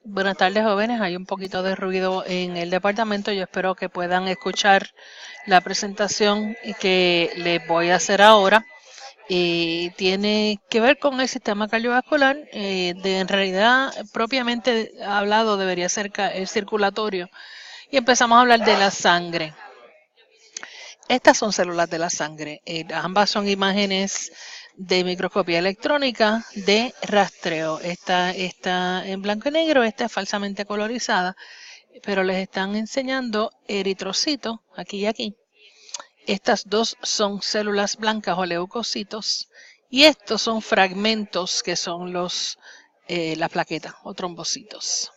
Buenas tardes, jóvenes. Hay un poquito de ruido en el departamento. Yo espero que puedan escuchar la presentación que les voy a hacer ahora. Tiene que ver con el sistema cardiovascular. En realidad, propiamente hablado, debería ser el circulatorio. Y empezamos a hablar de la sangre. Estas son células de la sangre. Ambas son imágenes de microscopía electrónica de rastreo. Esta está en blanco y negro, esta es falsamente colorizada, pero les están enseñando eritrocitos aquí y aquí. Estas dos son células blancas o leucocitos y estos son fragmentos que son las plaquetas o trombocitos.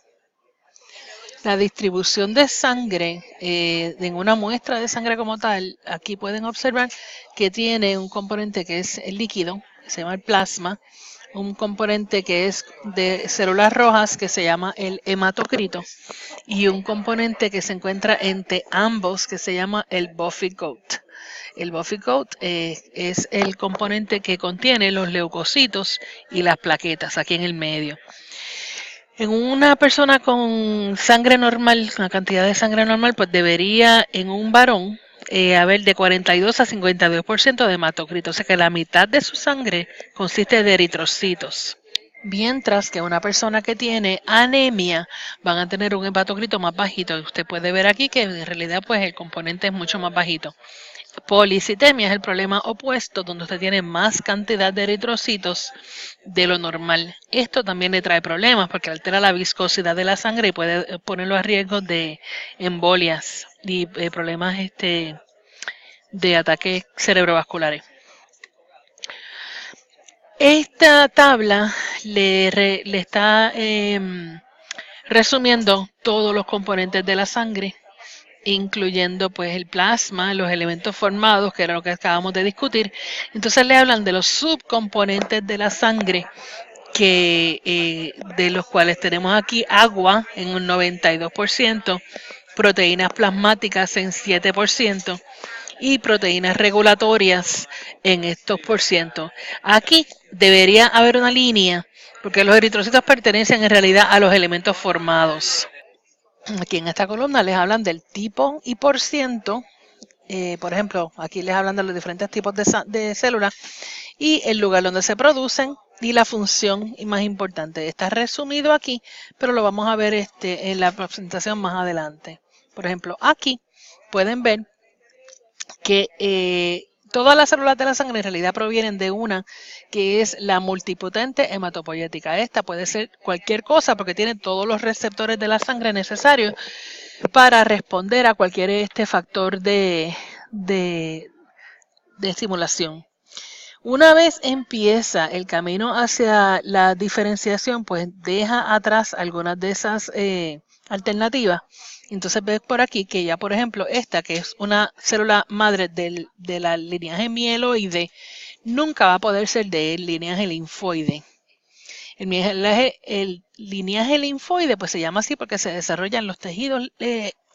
La distribución de sangre en una muestra de sangre como tal, aquí pueden observar que tiene un componente que es el líquido, que se llama el plasma, un componente que es de células rojas que se llama el hematocrito y un componente que se encuentra entre ambos que se llama el buffy coat. El buffy coat es el componente que contiene los leucocitos y las plaquetas aquí en el medio. En una persona con sangre normal, una cantidad de sangre normal, pues debería en un varón haber de 42 a 52% de hematocrito, o sea que la mitad de su sangre consiste de eritrocitos. Mientras que una persona que tiene anemia van a tener un hematocrito más bajito. Usted puede ver aquí que en realidad pues el componente es mucho más bajito. Policitemia es el problema opuesto, donde usted tiene más cantidad de eritrocitos de lo normal. Esto también le trae problemas porque altera la viscosidad de la sangre y puede ponerlo a riesgo de embolias y problemas de ataques cerebrovasculares. Esta tabla le está resumiendo todos los componentes de la sangre, incluyendo pues el plasma, los elementos formados, que era lo que acabamos de discutir. Entonces le hablan de los subcomponentes de la sangre, de los cuales tenemos aquí agua en un 92%, proteínas plasmáticas en 7% y proteínas regulatorias en estos %. Aquí debería haber una línea, porque los eritrocitos pertenecen en realidad a los elementos formados. Aquí en esta columna les hablan del tipo y por ciento. Por ejemplo, aquí les hablan de los diferentes tipos de células y el lugar donde se producen y la función y más importante. Está resumido aquí, pero lo vamos a ver en la presentación más adelante. Por ejemplo, aquí pueden ver que todas las células de la sangre en realidad provienen de una que es la multipotente hematopoyética. Esta puede ser cualquier cosa porque tiene todos los receptores de la sangre necesarios para responder a cualquier factor de estimulación. Una vez empieza el camino hacia la diferenciación, pues deja atrás algunas de esas alternativas. Entonces ves por aquí que ya, por ejemplo, esta que es una célula madre de la lineaje mieloide, nunca va a poder ser de lineaje linfoide. El lineaje linfoide pues se llama así porque se desarrollan los tejidos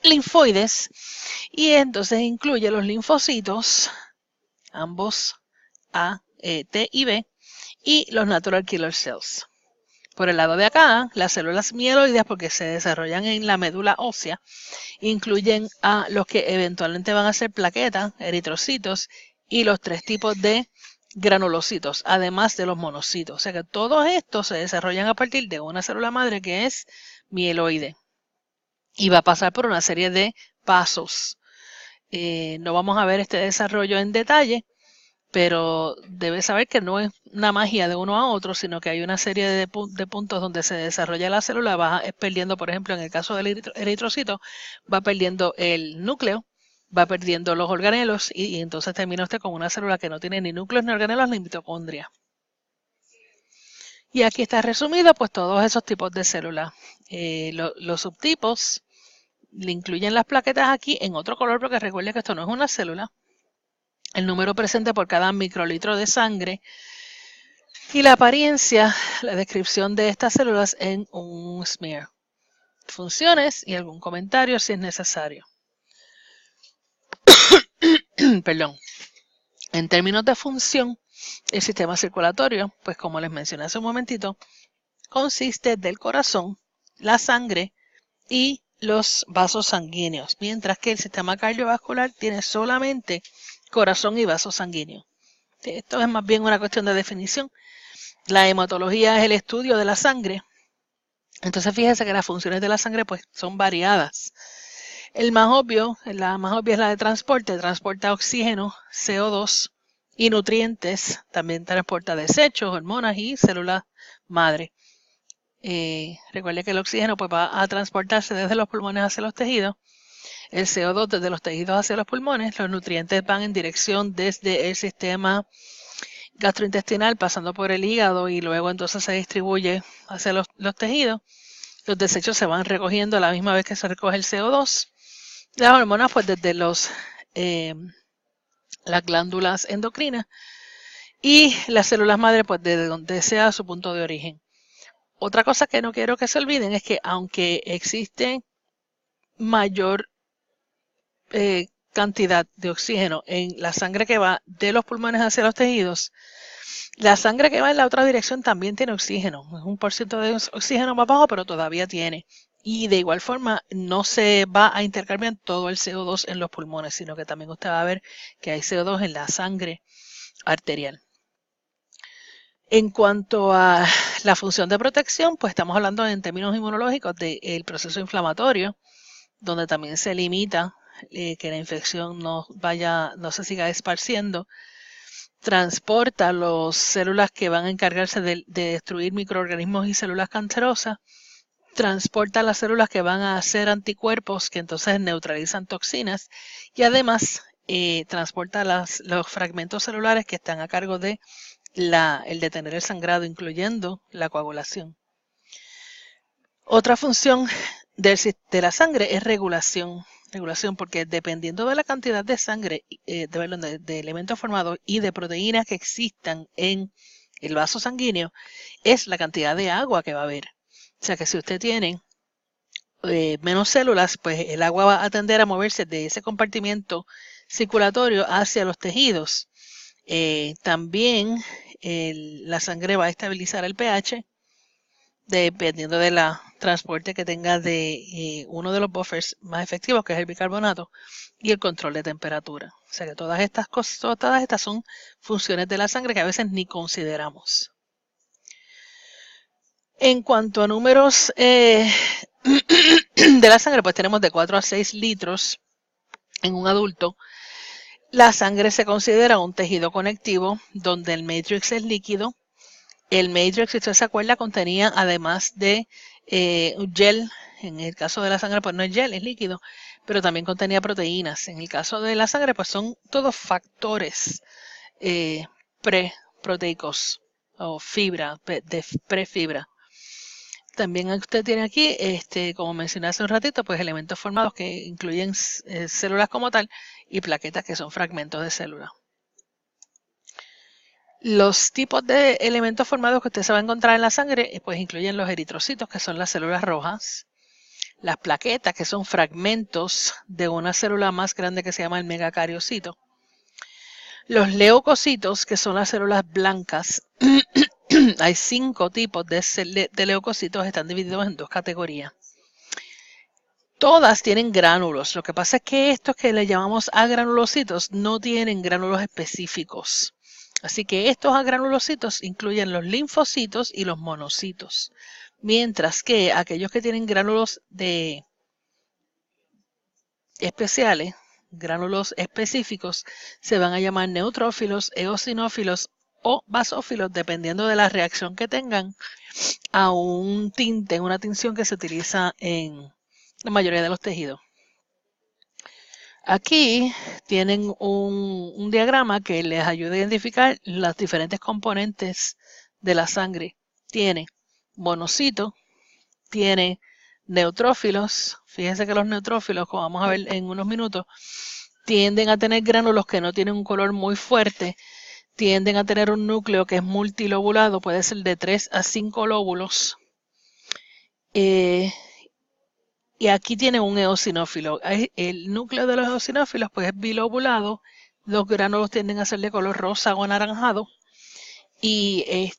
linfoides y entonces incluye los linfocitos, ambos A, T y B, y los natural killer cells. Por el lado de acá, las células mieloides, porque se desarrollan en la médula ósea, incluyen a los que eventualmente van a ser plaquetas, eritrocitos y los 3 tipos de granulocitos, además de los monocitos. O sea que todos estos se desarrollan a partir de una célula madre que es mieloide y va a pasar por una serie de pasos. No vamos a ver este desarrollo en detalle, pero debes saber que no es una magia de uno a otro, sino que hay una serie de puntos donde se desarrolla la célula, va perdiendo, por ejemplo, en el caso del eritrocito, va perdiendo el núcleo, va perdiendo los organelos y entonces termina usted con una célula que no tiene ni núcleos, ni organelos, ni mitocondria. Y aquí está resumido pues todos esos tipos de células. Los subtipos le incluyen las plaquetas aquí en otro color porque recuerde que esto no es una célula. El número presente por cada microlitro de sangre y la apariencia, la descripción de estas células en un smear. Funciones y algún comentario si es necesario. Perdón. En términos de función, el sistema circulatorio, pues como les mencioné hace un momentito, consiste del corazón la sangre y los vasos sanguíneos, mientras que el sistema cardiovascular tiene solamente corazón y vasos sanguíneos. Esto es más bien una cuestión de definición. La hematología es el estudio de la sangre. Entonces fíjese que las funciones de la sangre pues son variadas. La más obvia es la de transporte, transporta oxígeno, CO2 y nutrientes, también transporta desechos, hormonas y células madre. Recuerde que el oxígeno pues va a transportarse desde los pulmones hacia los tejidos, el CO2 desde los tejidos hacia los pulmones, los nutrientes van en dirección desde el sistema gastrointestinal pasando por el hígado y luego entonces se distribuye hacia los tejidos. Los desechos se van recogiendo a la misma vez que se recoge el CO2. Las hormonas pues desde las glándulas endocrinas y las células madre pues desde donde sea su punto de origen. Otra cosa que no quiero que se olviden es que aunque existe mayor cantidad de oxígeno en la sangre que va de los pulmones hacia los tejidos, la sangre que va en la otra dirección también tiene oxígeno. Es un % de oxígeno más bajo, pero todavía tiene. Y de igual forma no se va a intercambiar todo el CO2 en los pulmones, sino que también usted va a ver que hay CO2 en la sangre arterial. En cuanto a la función de protección, pues estamos hablando en términos inmunológicos del proceso inflamatorio, donde también se limita que la infección no se siga esparciendo. Transporta las células que van a encargarse de destruir microorganismos y células cancerosas. Transporta las células que van a hacer anticuerpos que entonces neutralizan toxinas. Y además transporta los fragmentos celulares que están a cargo de el detener el sangrado, incluyendo la coagulación. Otra función de la sangre es regulación, porque dependiendo de la cantidad de sangre, de elementos formados y de proteínas que existan en el vaso sanguíneo, es la cantidad de agua que va a haber. O sea que si usted tiene menos células, pues el agua va a tender a moverse de ese compartimiento circulatorio hacia los tejidos. También la sangre va a estabilizar el pH, dependiendo del transporte que tenga de uno de los buffers más efectivos, que es el bicarbonato, y el control de temperatura. O sea que todas estas cosas, todas estas son funciones de la sangre que a veces ni consideramos. En cuanto a números de la sangre, pues tenemos de 4 a 6 litros en un adulto. La sangre se considera un tejido conectivo donde el matrix es líquido. El matrix, si usted se acuerda, contenía además de gel. En el caso de la sangre, pues no es gel, es líquido, pero también contenía proteínas. En el caso de la sangre, pues son todos factores preproteicos o fibra, de prefibra. También usted tiene aquí, como mencioné hace un ratito, pues elementos formados que incluyen células como tal y plaquetas que son fragmentos de células. Los tipos de elementos formados que usted se va a encontrar en la sangre, pues incluyen los eritrocitos, que son las células rojas, las plaquetas, que son fragmentos de una célula más grande que se llama el megacariocito, los leucocitos, que son las células blancas. Hay 5 tipos de leucocitos, están divididos en 2 categorías. Todas tienen gránulos. Lo que pasa es que estos que le llamamos agranulocitos no tienen gránulos específicos. Así que estos agranulocitos incluyen los linfocitos y los monocitos. Mientras que aquellos que tienen gránulos especiales, gránulos específicos, se van a llamar neutrófilos, eosinófilos o basófilos, dependiendo de la reacción que tengan a un tinte, una tinción que se utiliza en la mayoría de los tejidos. Aquí tienen un diagrama que les ayuda a identificar las diferentes componentes de la sangre. Tiene monocitos, tiene neutrófilos. Fíjense que los neutrófilos, como vamos a ver en unos minutos, tienden a tener gránulos que no tienen un color muy fuerte, tienden a tener un núcleo que es multilobulado, puede ser de 3 a 5 lóbulos. Y aquí tiene un eosinófilo. El núcleo de los eosinófilos pues es bilobulado. Los gránulos tienden a ser de color rosa o anaranjado. Y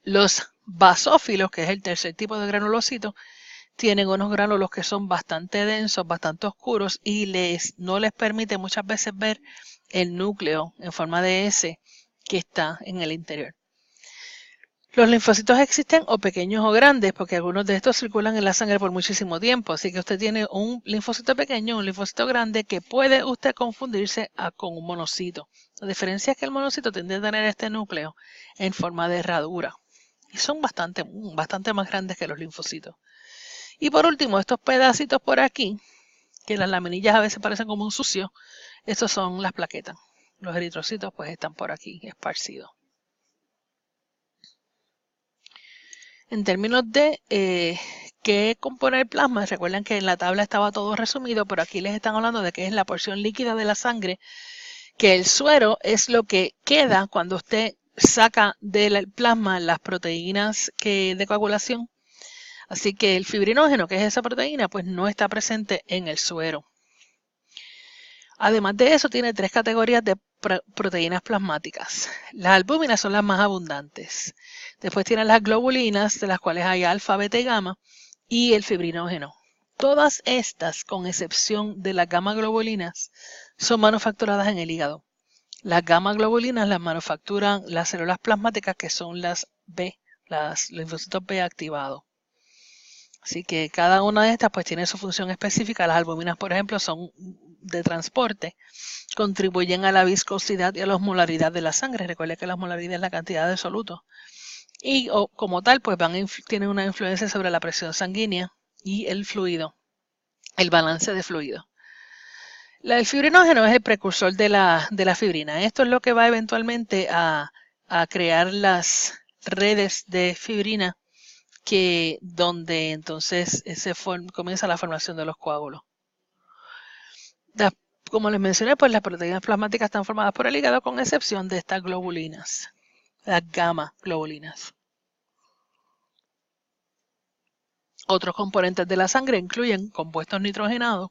los basófilos, que es el tercer tipo de granulocitos, tienen unos gránulos que son bastante densos, bastante oscuros y no les permite muchas veces ver el núcleo en forma de S que está en el interior. Los linfocitos existen o pequeños o grandes, porque algunos de estos circulan en la sangre por muchísimo tiempo. Así que usted tiene un linfocito pequeño, un linfocito grande, que puede usted confundirse con un monocito. La diferencia es que el monocito tiende a tener este núcleo en forma de herradura. Y son bastante más grandes que los linfocitos. Y por último, estos pedacitos por aquí, que las laminillas a veces parecen como un sucio, estos son las plaquetas. Los eritrocitos pues están por aquí esparcidos. En términos de qué compone el plasma, recuerden que en la tabla estaba todo resumido, pero aquí les están hablando de que es la porción líquida de la sangre, que el suero es lo que queda cuando usted saca del plasma las proteínas de coagulación. Así que el fibrinógeno, que es esa proteína, pues no está presente en el suero. Además de eso, tiene 3 categorías de proteínas plasmáticas. Las albúminas son las más abundantes. Después tienen las globulinas, de las cuales hay alfa, beta y gamma, y el fibrinógeno. Todas estas, con excepción de las gamma globulinas, son manufacturadas en el hígado. Las gamma globulinas las manufacturan las células plasmáticas, que son las B, los linfocitos B activados. Así que cada una de estas pues tiene su función específica. Las albuminas, por ejemplo, son de transporte, contribuyen a la viscosidad y a la osmolaridad de la sangre. Recuerde que la osmolaridad es la cantidad de soluto. Y como tal, pues tienen una influencia sobre la presión sanguínea y el fluido, el balance de fluido. El fibrinógeno es el precursor de la fibrina. Esto es lo que va eventualmente a crear las redes de fibrina, donde entonces comienza la formación de los coágulos. Como les mencioné, pues las proteínas plasmáticas están formadas por el hígado, con excepción de estas globulinas, las gamma globulinas. Otros componentes de la sangre incluyen compuestos nitrogenados,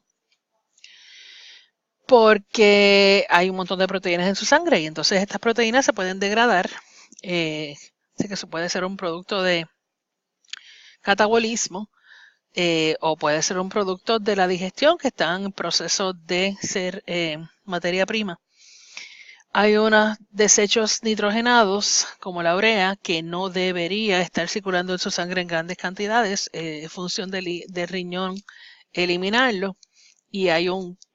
porque hay un montón de proteínas en su sangre y entonces estas proteínas se pueden degradar. Así que eso puede ser un producto de catabolismo, o puede ser un producto de la digestión que está en proceso de ser materia prima. Hay unos desechos nitrogenados, como la urea, que no debería estar circulando en su sangre en grandes cantidades. Es función del riñón eliminarlo. Y hay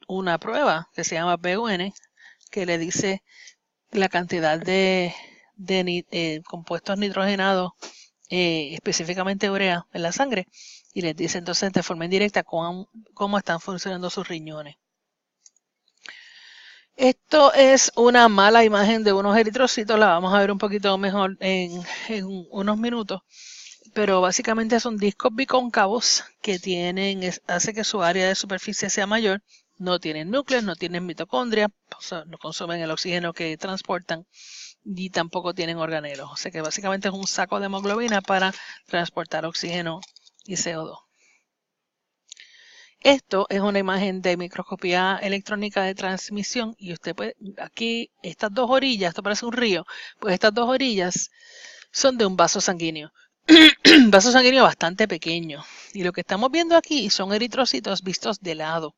una prueba que se llama BUN, que le dice la cantidad de compuestos nitrogenados, específicamente urea, en la sangre. Y les dice entonces de forma indirecta cómo están funcionando sus riñones. Esto es una mala imagen de unos eritrocitos, la vamos a ver un poquito mejor en unos minutos, pero básicamente son discos bicóncavos que hace que su área de superficie sea mayor, no tienen núcleos, no tienen mitocondria, o sea, no consumen el oxígeno que transportan y tampoco tienen organelos, o sea que básicamente es un saco de hemoglobina para transportar oxígeno y CO2. Esto es una imagen de microscopía electrónica de transmisión y usted puede, aquí estas dos orillas, esto parece un río, pues estas dos orillas son de un vaso sanguíneo. Un vaso sanguíneo bastante pequeño. Y lo que estamos viendo aquí son eritrocitos vistos de lado.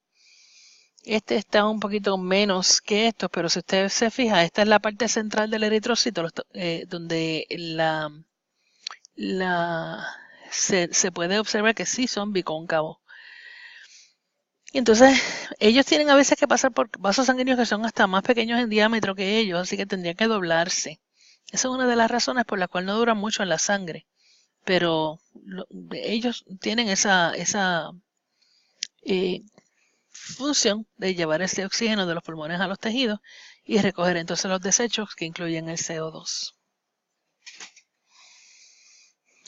Este está un poquito menos que estos, pero si usted se fija, esta es la parte central del eritrocito, donde se puede observar que sí son bicóncavos. Y entonces ellos tienen a veces que pasar por vasos sanguíneos que son hasta más pequeños en diámetro que ellos, así que tendrían que doblarse. Esa es una de las razones por la cual no duran mucho en la sangre. Pero ellos tienen esa función de llevar ese oxígeno de los pulmones a los tejidos y recoger entonces los desechos que incluyen el CO2.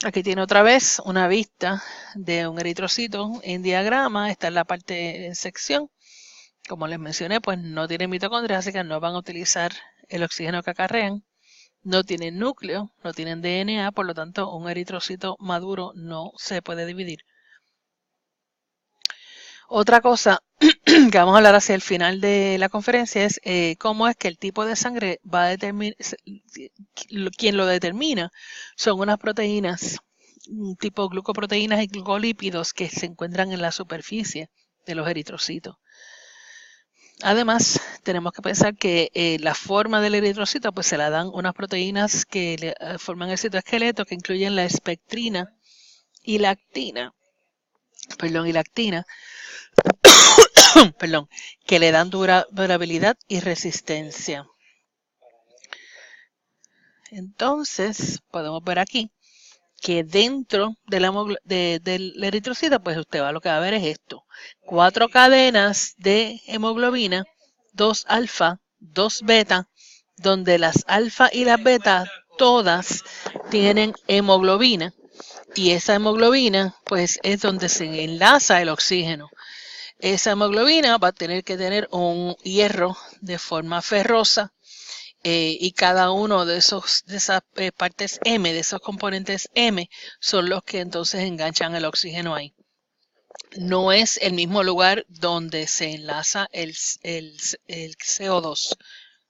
Aquí tiene otra vez una vista de un eritrocito en diagrama. Esta es la parte en sección. Como les mencioné, pues no tienen mitocondrias, así que no van a utilizar el oxígeno que acarrean. No tienen núcleo, no tienen DNA, por lo tanto un eritrocito maduro no se puede dividir. Otra cosa que vamos a hablar hacia el final de la conferencia es cómo es que el tipo de sangre va a determinar, quien lo determina son unas proteínas, tipo glucoproteínas y glucolípidos que se encuentran en la superficie de los eritrocitos. Además, tenemos que pensar que la forma del eritrocito pues se la dan unas proteínas que forman el citoesqueleto que incluyen la espectrina y lactina, perdón, que le dan durabilidad y resistencia. Entonces, podemos ver aquí que dentro del eritrocito, pues usted lo que va a ver es esto. 4 cadenas de hemoglobina, 2 alfa, 2 beta, donde las alfa y las beta todas tienen hemoglobina. Y esa hemoglobina, pues es donde se enlaza el oxígeno. Esa hemoglobina va a tener que tener un hierro de forma ferrosa y cada uno de esas partes M, de esos componentes M, son los que entonces enganchan el oxígeno ahí. No es el mismo lugar donde se enlaza el CO2.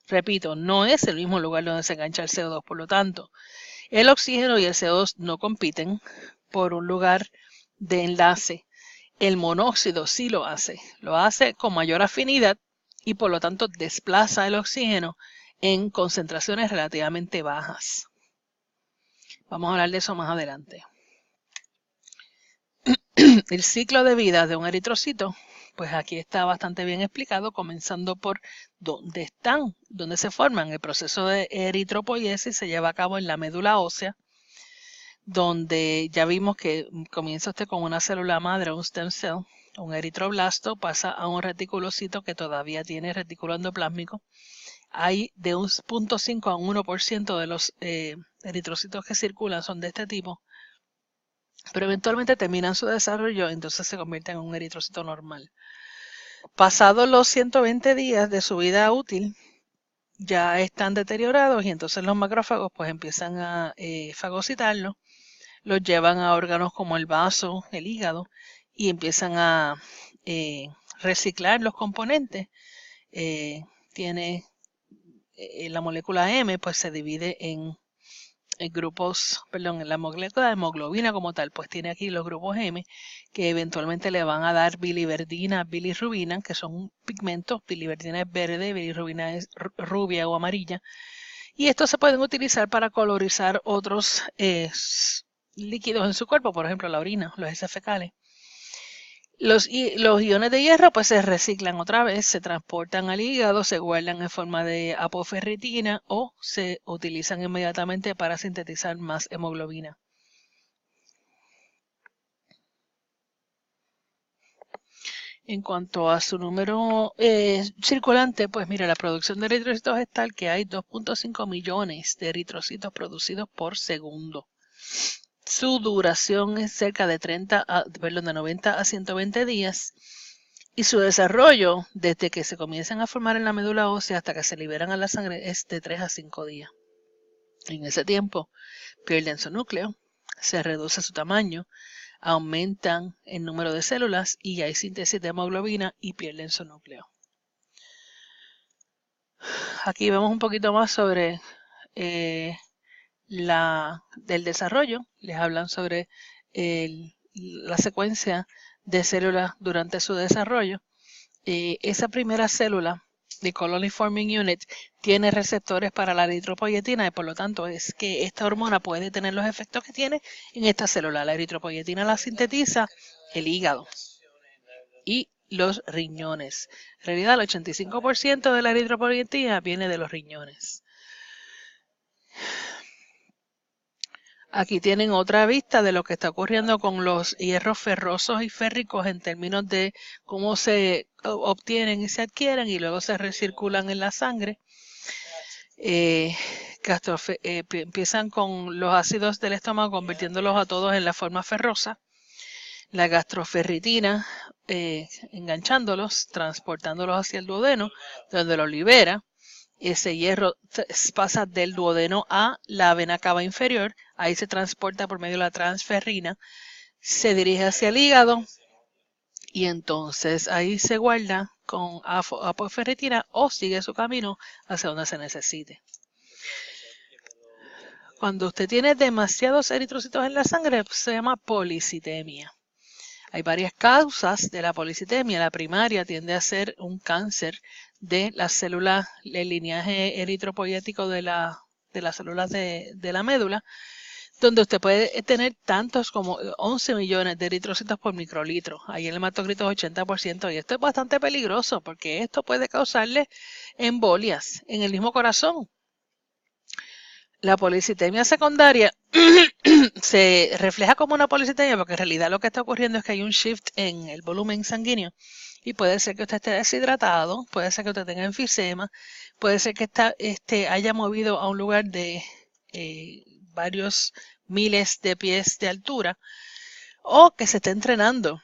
Repito, no es el mismo lugar donde se engancha el CO2. Por lo tanto, el oxígeno y el CO2 no compiten por un lugar de enlace. El monóxido sí lo hace con mayor afinidad y por lo tanto desplaza el oxígeno en concentraciones relativamente bajas. Vamos a hablar de eso más adelante. El ciclo de vida de un eritrocito, pues aquí está bastante bien explicado, comenzando por dónde se forman. El proceso de eritropoiesis se lleva a cabo en la médula ósea, donde ya vimos que comienza usted con una célula madre, un stem cell, un eritroblasto, pasa a un reticulocito que todavía tiene retículo endoplásmico. Hay de un 0.5 a un 1% de los eritrocitos que circulan son de este tipo, pero eventualmente terminan su desarrollo, entonces se convierten en un eritrocito normal. Pasados los 120 días de su vida útil, ya están deteriorados y entonces los macrófagos pues empiezan a fagocitarlos, los llevan a órganos como el vaso, el hígado, y empiezan a reciclar los componentes. La molécula M pues se divide en grupos, perdón, la molécula de hemoglobina como tal, pues tiene aquí los grupos M que eventualmente le van a dar biliverdina, bilirrubina, que son pigmentos. Biliverdina es verde, bilirrubina es rubia o amarilla. Y estos se pueden utilizar para colorizar otros líquidos en su cuerpo, por ejemplo la orina, los heces fecales. Los iones de hierro pues se reciclan otra vez, se transportan al hígado, se guardan en forma de apoferritina o se utilizan inmediatamente para sintetizar más hemoglobina. En cuanto a su número circulante, pues mira, la producción de eritrocitos es tal que hay 2.5 millones de eritrocitos producidos por segundo. Su duración es cerca de 90 a 120 días y su desarrollo desde que se comienzan a formar en la médula ósea hasta que se liberan a la sangre es de 3 a 5 días. En ese tiempo pierden su núcleo, se reduce su tamaño, aumentan el número de células y hay síntesis de hemoglobina y pierden su núcleo. Aquí vemos un poquito más sobre del desarrollo. Les hablan sobre la secuencia de células durante su desarrollo. Esa primera célula de Colony Forming Unit tiene receptores para la eritropoyetina y por lo tanto es que esta hormona puede tener los efectos que tiene en esta célula. La eritropoyetina la sintetiza el hígado y los riñones. En realidad el 85% de la eritropoyetina viene de los riñones. Aquí tienen otra vista de lo que está ocurriendo con los hierros ferrosos y férricos en términos de cómo se obtienen y se adquieren y luego se recirculan en la sangre. Empiezan con los ácidos del estómago convirtiéndolos a todos en la forma ferrosa. La gastroferritina enganchándolos, transportándolos hacia el duodeno, donde lo libera. Ese hierro pasa del duodeno a la vena cava inferior, ahí se transporta por medio de la transferrina, se dirige hacia el hígado y entonces ahí se guarda con apoferritina o sigue su camino hacia donde se necesite. Cuando usted tiene demasiados eritrocitos en la sangre, se llama policitemia. Hay varias causas de la policitemia. La primaria tiende a ser un cáncer de las células, el lineaje eritropoyético de las células de la médula, donde usted puede tener tantos como 11 millones de eritrocitos por microlitro. Ahí el hematocrito es 80%, y esto es bastante peligroso porque esto puede causarle embolias en el mismo corazón. La policitemia secundaria se refleja como una policitemia porque en realidad lo que está ocurriendo es que hay un shift en el volumen sanguíneo y puede ser que usted esté deshidratado, puede ser que usted tenga enfisema, puede ser que haya movido a un lugar de varios miles de pies de altura o que se esté entrenando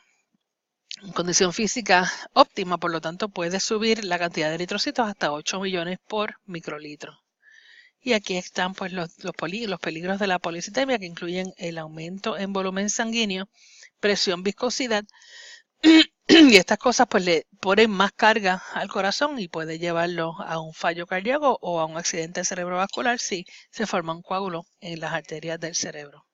en condición física óptima, por lo tanto puede subir la cantidad de eritrocitos hasta 8 millones por microlitro. Y aquí están pues los peligros de la policitemia, que incluyen el aumento en volumen sanguíneo, presión, viscosidad, y estas cosas pues le ponen más carga al corazón y puede llevarlo a un fallo cardíaco o a un accidente cerebrovascular si se forma un coágulo en las arterias del cerebro.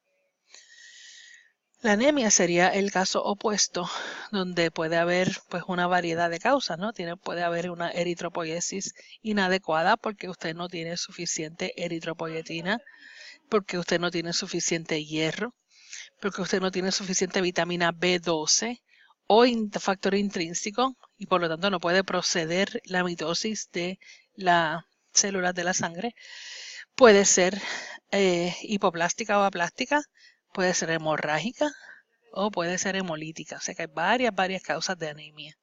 La anemia sería el caso opuesto, donde puede haber pues una variedad de causas, ¿no? Puede haber una eritropoiesis inadecuada porque usted no tiene suficiente eritropoyetina, porque usted no tiene suficiente hierro, porque usted no tiene suficiente vitamina B12 o factor intrínseco y por lo tanto no puede proceder la mitosis de las células de la sangre. Puede ser hipoplástica o aplástica, puede ser hemorrágica o puede ser hemolítica. O sea que hay varias causas de anemia.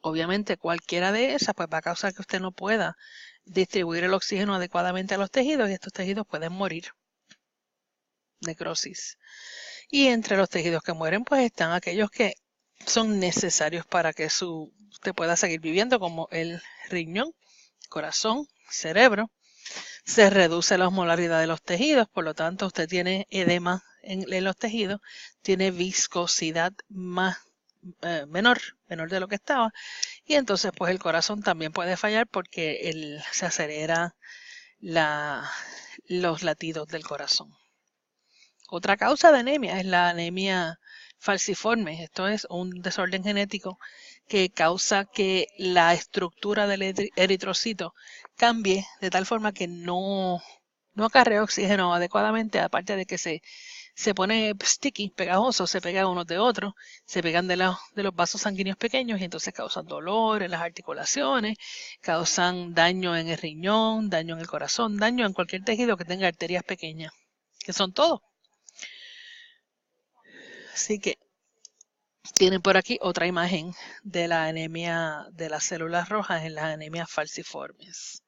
Obviamente cualquiera de esas pues va a causar que usted no pueda distribuir el oxígeno adecuadamente a los tejidos y estos tejidos pueden morir. Necrosis. Y entre los tejidos que mueren pues están aquellos que son necesarios para que usted pueda seguir viviendo, como el riñón, corazón, cerebro. Se reduce la osmolaridad de los tejidos, por lo tanto usted tiene edema en los tejidos, tiene viscosidad menor de lo que estaba, y entonces pues el corazón también puede fallar porque se acelera los latidos del corazón. Otra causa de anemia es la anemia falciforme. Esto es un desorden genético que causa que la estructura del eritrocito cambie de tal forma que no acarrea oxígeno adecuadamente, aparte de que se pone sticky, pegajoso, se pega unos de otros, se pegan de los vasos sanguíneos pequeños y entonces causan dolor en las articulaciones, causan daño en el riñón, daño en el corazón, daño en cualquier tejido que tenga arterias pequeñas, que son todos. Así que tienen por aquí otra imagen de la anemia de las células rojas en las anemias falciformes.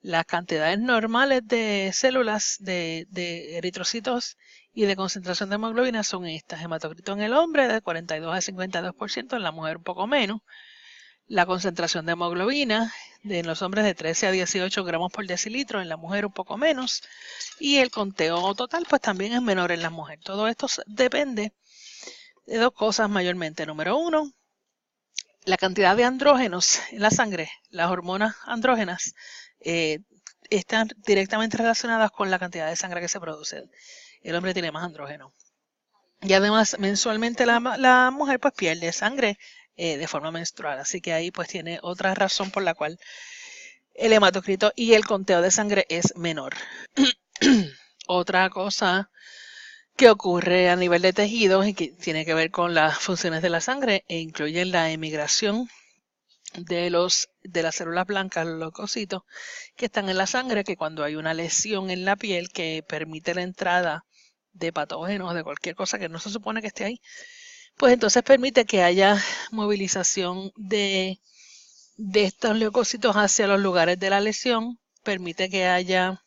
Las cantidades normales de células de eritrocitos y de concentración de hemoglobina son estas. Hematocrito en el hombre de 42 a 52%, en la mujer un poco menos. La concentración de hemoglobina en los hombres de 13 a 18 gramos por decilitro, en la mujer un poco menos. Y el conteo total pues también es menor en la mujer. Todo esto depende de dos cosas mayormente. Número uno, la cantidad de andrógenos en la sangre. Las hormonas andrógenas están directamente relacionadas con la cantidad de sangre que se produce. El hombre tiene más andrógeno. Y además, mensualmente la mujer pues pierde sangre de forma menstrual. Así que ahí pues tiene otra razón por la cual el hematocrito y el conteo de sangre es menor. Otra cosa que ocurre a nivel de tejidos y que tiene que ver con las funciones de la sangre e incluye la emigración de las células blancas, los leucocitos, que están en la sangre, que cuando hay una lesión en la piel que permite la entrada de patógenos, de cualquier cosa que no se supone que esté ahí, pues entonces permite que haya movilización de estos leucocitos hacia los lugares de la lesión, permite que haya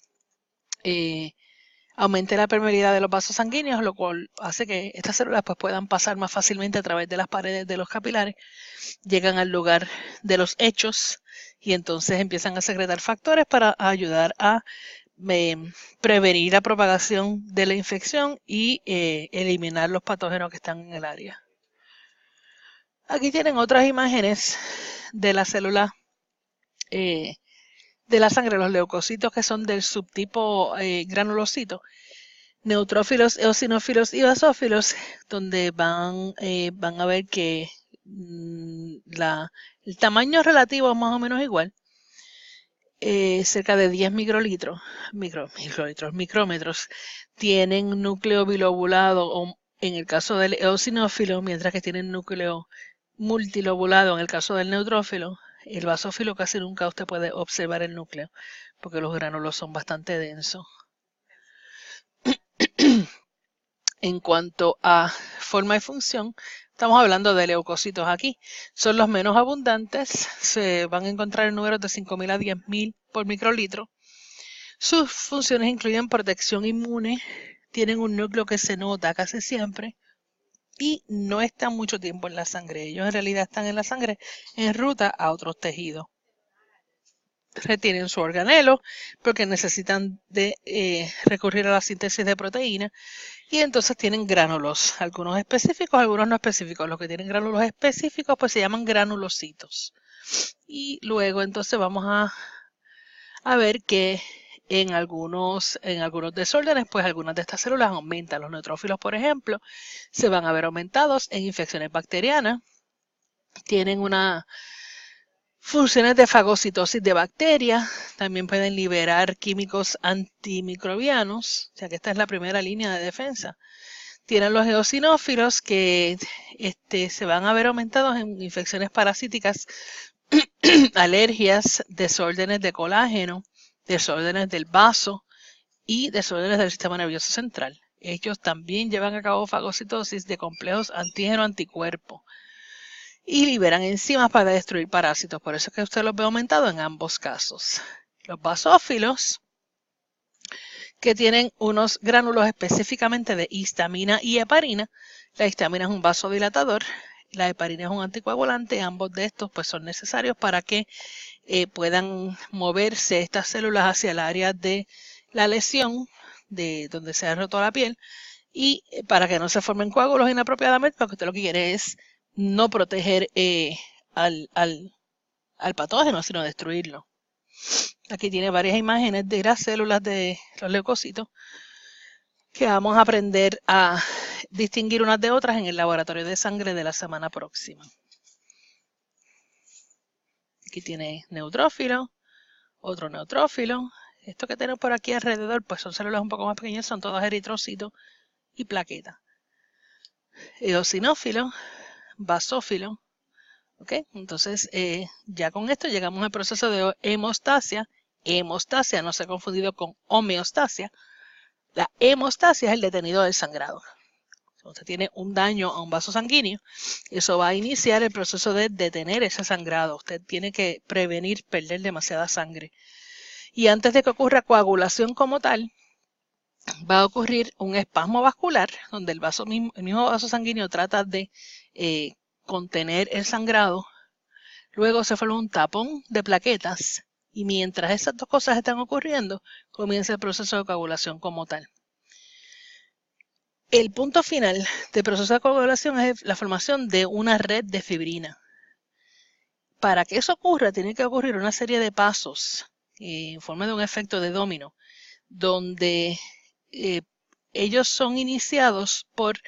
aumente la permeabilidad de los vasos sanguíneos, lo cual hace que estas células pues, puedan pasar más fácilmente a través de las paredes de los capilares, llegan al lugar de los hechos y entonces empiezan a secretar factores para ayudar a prevenir la propagación de la infección y eliminar los patógenos que están en el área. Aquí tienen otras imágenes de la célula de la sangre, los leucocitos que son del subtipo granulocito, neutrófilos, eosinófilos y basófilos, donde van a ver que el tamaño relativo es más o menos igual, cerca de 10 micrómetros, tienen núcleo bilobulado o en el caso del eosinófilo, mientras que tienen núcleo multilobulado en el caso del neutrófilo. El basófilo casi nunca usted puede observar el núcleo porque los gránulos son bastante densos. En cuanto a forma y función, estamos hablando de leucocitos aquí. Son los menos abundantes, se van a encontrar en números de 5.000 a 10.000 por microlitro. Sus funciones incluyen protección inmune, tienen un núcleo que se nota casi siempre y no están mucho tiempo en la sangre. Ellos en realidad están en la sangre en ruta a otros tejidos. Retienen su organelo porque necesitan de recurrir a la síntesis de proteínas y entonces tienen gránulos, algunos específicos, algunos no específicos. Los que tienen gránulos específicos pues se llaman granulocitos. Y luego entonces vamos a ver que en algunos desórdenes pues algunas de estas células aumentan. Los neutrófilos, por ejemplo, se van a ver aumentados en infecciones bacterianas. Tienen una funciones de fagocitosis de bacterias, también pueden liberar químicos antimicrobianos, o sea que esta es la primera línea de defensa. Tienen los eosinófilos que se van a ver aumentados en infecciones parasíticas, alergias, desórdenes de colágeno, desórdenes del vaso y desórdenes del sistema nervioso central. Ellos también llevan a cabo fagocitosis de complejos antígeno-anticuerpo y liberan enzimas para destruir parásitos. Por eso es que usted los ve aumentado en ambos casos. Los basófilos, que tienen unos gránulos específicamente de histamina y heparina. La histamina es un vasodilatador, la heparina es un anticoagulante. Ambos de estos pues, son necesarios para que puedan moverse estas células hacia el área de la lesión, de donde se ha roto la piel, y para que no se formen coágulos inapropiadamente, porque usted lo que quiere es no proteger al patógeno, sino destruirlo. Aquí tiene varias imágenes de las células de los leucocitos que vamos a aprender a distinguir unas de otras en el laboratorio de sangre de la semana próxima. Aquí tiene neutrófilo, otro neutrófilo. Esto que tenemos por aquí alrededor pues son células un poco más pequeñas, son todos eritrocitos y plaquetas. Eosinófilo, basófilo. ¿Okay? Entonces, ya con esto llegamos al proceso de hemostasia. Hemostasia, no se ha confundido con homeostasia. La hemostasia es el detenido del sangrado. Si usted tiene un daño a un vaso sanguíneo, eso va a iniciar el proceso de detener ese sangrado. Usted tiene que prevenir perder demasiada sangre. Y antes de que ocurra coagulación como tal, va a ocurrir un espasmo vascular, donde el mismo vaso sanguíneo trata de contener el sangrado. Luego se forma un tapón de plaquetas y mientras esas dos cosas están ocurriendo, comienza el proceso de coagulación como tal. El punto final del proceso de coagulación es la formación de una red de fibrina. Para que eso ocurra, tiene que ocurrir una serie de pasos en forma de un efecto de dominó, donde ellos son iniciados por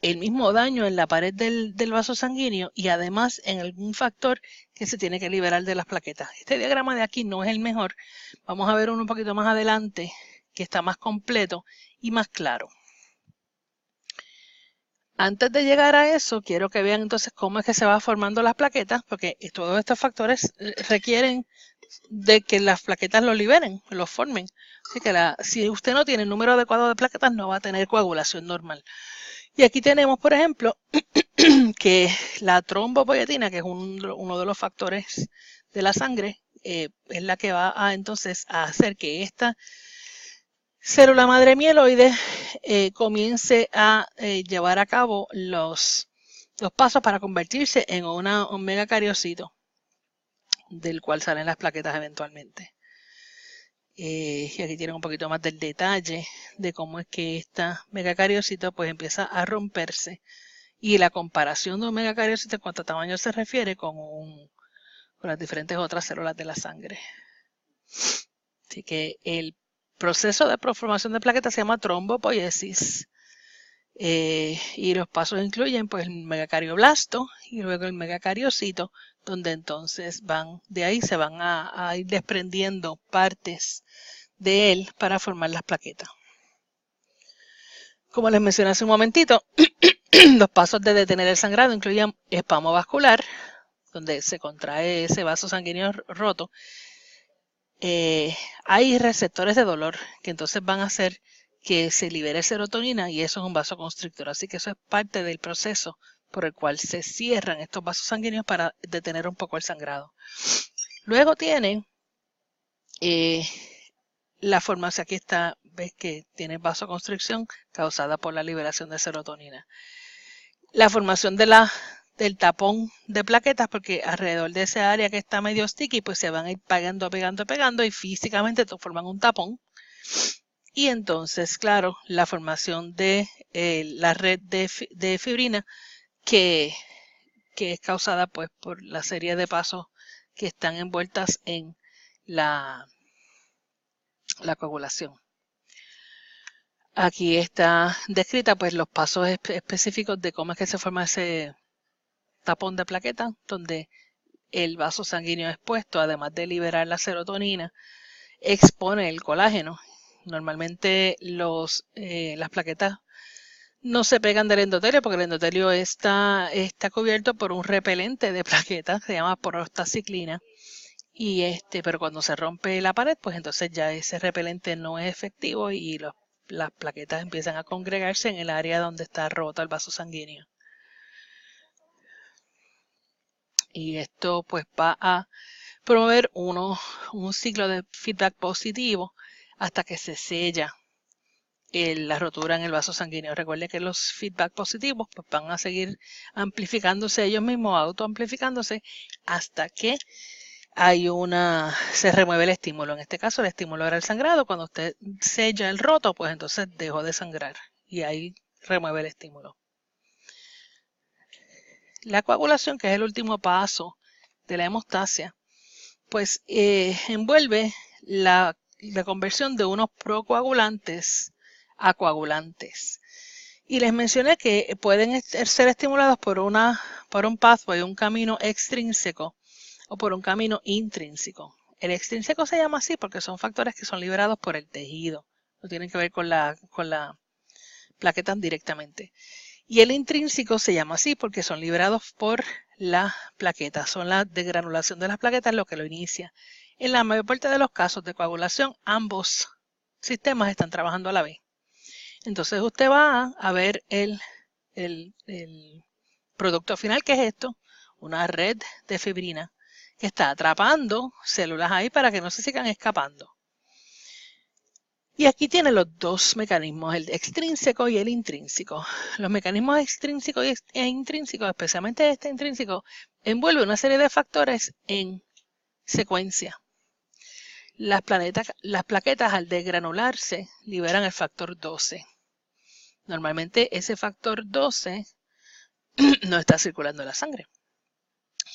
el mismo daño en la pared del vaso sanguíneo y además en algún factor que se tiene que liberar de las plaquetas. Este diagrama de aquí no es el mejor. Vamos a ver uno un poquito más adelante que está más completo y más claro. Antes de llegar a eso, quiero que vean entonces cómo es que se va formando las plaquetas, porque todos estos factores requieren de que las plaquetas lo liberen, lo formen. Así que si usted no tiene el número adecuado de plaquetas, no va a tener coagulación normal. Y aquí tenemos, por ejemplo, que la trombopoietina, que es uno de los factores de la sangre, es la que va entonces a hacer que esta célula madre mieloide comience a llevar a cabo los pasos para convertirse en un megacariocito, del cual salen las plaquetas eventualmente. Y aquí tienen un poquito más del detalle de cómo es que esta megacariocito pues empieza a romperse y la comparación de un megacariocito en cuanto a tamaño se refiere con las diferentes otras células de la sangre. Así que el proceso de formación de plaquetas se llama trombopoiesis. Y los pasos incluyen pues el megacardioblasto y luego el megacariocito, donde entonces de ahí se van a ir desprendiendo partes de él para formar las plaquetas. Como les mencioné hace un momentito, los pasos de detener el sangrado incluyen espasmo vascular, donde se contrae ese vaso sanguíneo roto. Hay receptores de dolor que entonces van a hacer que se libere serotonina y eso es un vasoconstrictor. Así que eso es parte del proceso por el cual se cierran estos vasos sanguíneos para detener un poco el sangrado. Luego tiene la formación, aquí está, ves que tiene vasoconstricción causada por la liberación de serotonina. La formación del tapón de plaquetas, porque alrededor de esa área que está medio sticky, pues se van a ir pegando y físicamente forman un tapón. Y entonces, claro, la formación de la red de fibrina que es causada pues por la serie de pasos que están envueltas en la coagulación. Aquí está descrita pues los pasos específicos de cómo es que se forma ese tapón de plaqueta, donde el vaso sanguíneo expuesto, además de liberar la serotonina, expone el colágeno. Normalmente las plaquetas no se pegan del endotelio porque el endotelio está cubierto por un repelente de plaquetas, se llama prostaciclina. Pero cuando se rompe la pared, pues entonces ya ese repelente no es efectivo y las plaquetas empiezan a congregarse en el área donde está roto el vaso sanguíneo. Y esto pues va a promover un ciclo de feedback positivo hasta que se sella la rotura en el vaso sanguíneo. Recuerde que los feedback positivos pues van a seguir amplificándose ellos mismos, autoamplificándose hasta que se remueve el estímulo. En este caso el estímulo era el sangrado. Cuando usted sella el roto, pues entonces dejó de sangrar y ahí remueve el estímulo. La coagulación, que es el último paso de la hemostasia, pues envuelve la conversión de unos procoagulantes a coagulantes. Y les mencioné que pueden ser estimulados por un pathway, un camino extrínseco o por un camino intrínseco. El extrínseco se llama así porque son factores que son liberados por el tejido. No tienen que ver con la plaqueta directamente. Y el intrínseco se llama así porque son liberados por las plaquetas. Son la degranulación de las plaquetas lo que lo inicia. En la mayor parte de los casos de coagulación, ambos sistemas están trabajando a la vez. Entonces usted va a ver el producto final, que es esto, una red de fibrina que está atrapando células ahí para que no se sigan escapando. Y aquí tiene los dos mecanismos, el extrínseco y el intrínseco. Los mecanismos extrínsecos e intrínsecos, especialmente este intrínseco, envuelve una serie de factores en secuencia. Las plaquetas al degranularse liberan el factor 12. Normalmente ese factor 12 no está circulando en la sangre.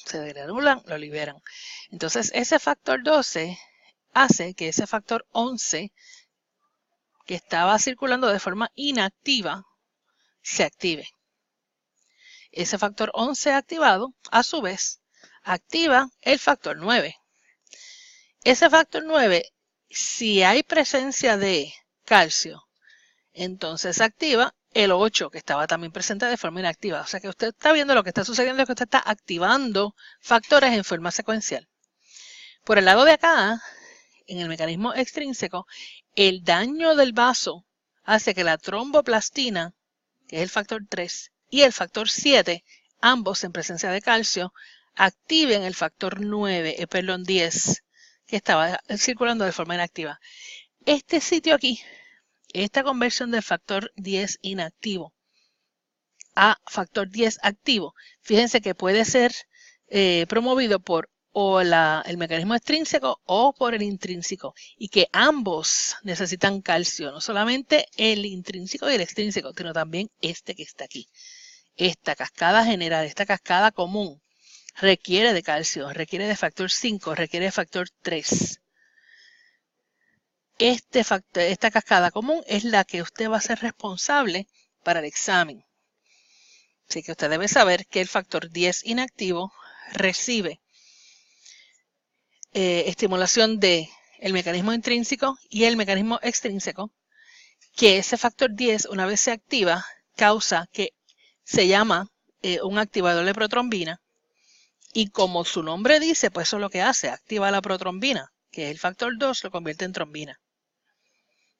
Se degranulan, lo liberan. Entonces ese factor 12 hace que ese factor 11 que estaba circulando de forma inactiva se active. Ese factor 11 activado, a su vez, activa el factor 9. Ese factor 9, si hay presencia de calcio, entonces activa el 8, que estaba también presente de forma inactiva. O sea que usted está viendo lo que está sucediendo es que usted está activando factores en forma secuencial. Por el lado de acá, en el mecanismo extrínseco, el daño del vaso hace que la tromboplastina, que es el factor 3, y el factor 7, ambos en presencia de calcio, activen el factor 10, que estaba circulando de forma inactiva. Este sitio aquí, esta conversión del factor 10 inactivo a factor 10 activo, fíjense que puede ser promovido por el mecanismo extrínseco o por el intrínseco, y que ambos necesitan calcio, no solamente el intrínseco y el extrínseco, sino también este que está aquí. esta cascada general, esta cascada común, requiere de calcio, requiere de factor 5, requiere de factor 3. Esta cascada común es la que usted va a ser responsable para el examen. Así que usted debe saber que el factor 10 inactivo recibe estimulación del mecanismo intrínseco y el mecanismo extrínseco, que ese factor 10, una vez se activa, causa que se llama un activador de protrombina, y como su nombre dice, pues eso es lo que hace, activa la protrombina, que es el factor 2, lo convierte en trombina.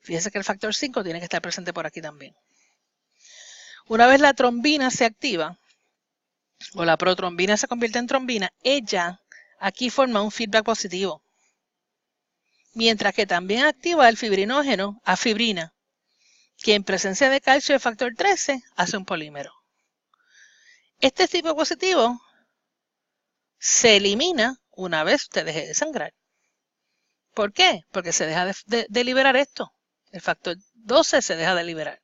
Fíjese que el factor 5 tiene que estar presente por aquí también. Una vez la trombina se activa, o la protrombina se convierte en trombina, ella aquí forma un feedback positivo. Mientras que también activa el fibrinógeno a fibrina, que en presencia de calcio de factor 13 hace un polímero. Este tipo positivo se elimina una vez usted deje de sangrar. ¿Por qué? Porque se deja de liberar esto. El factor 12 se deja de liberar.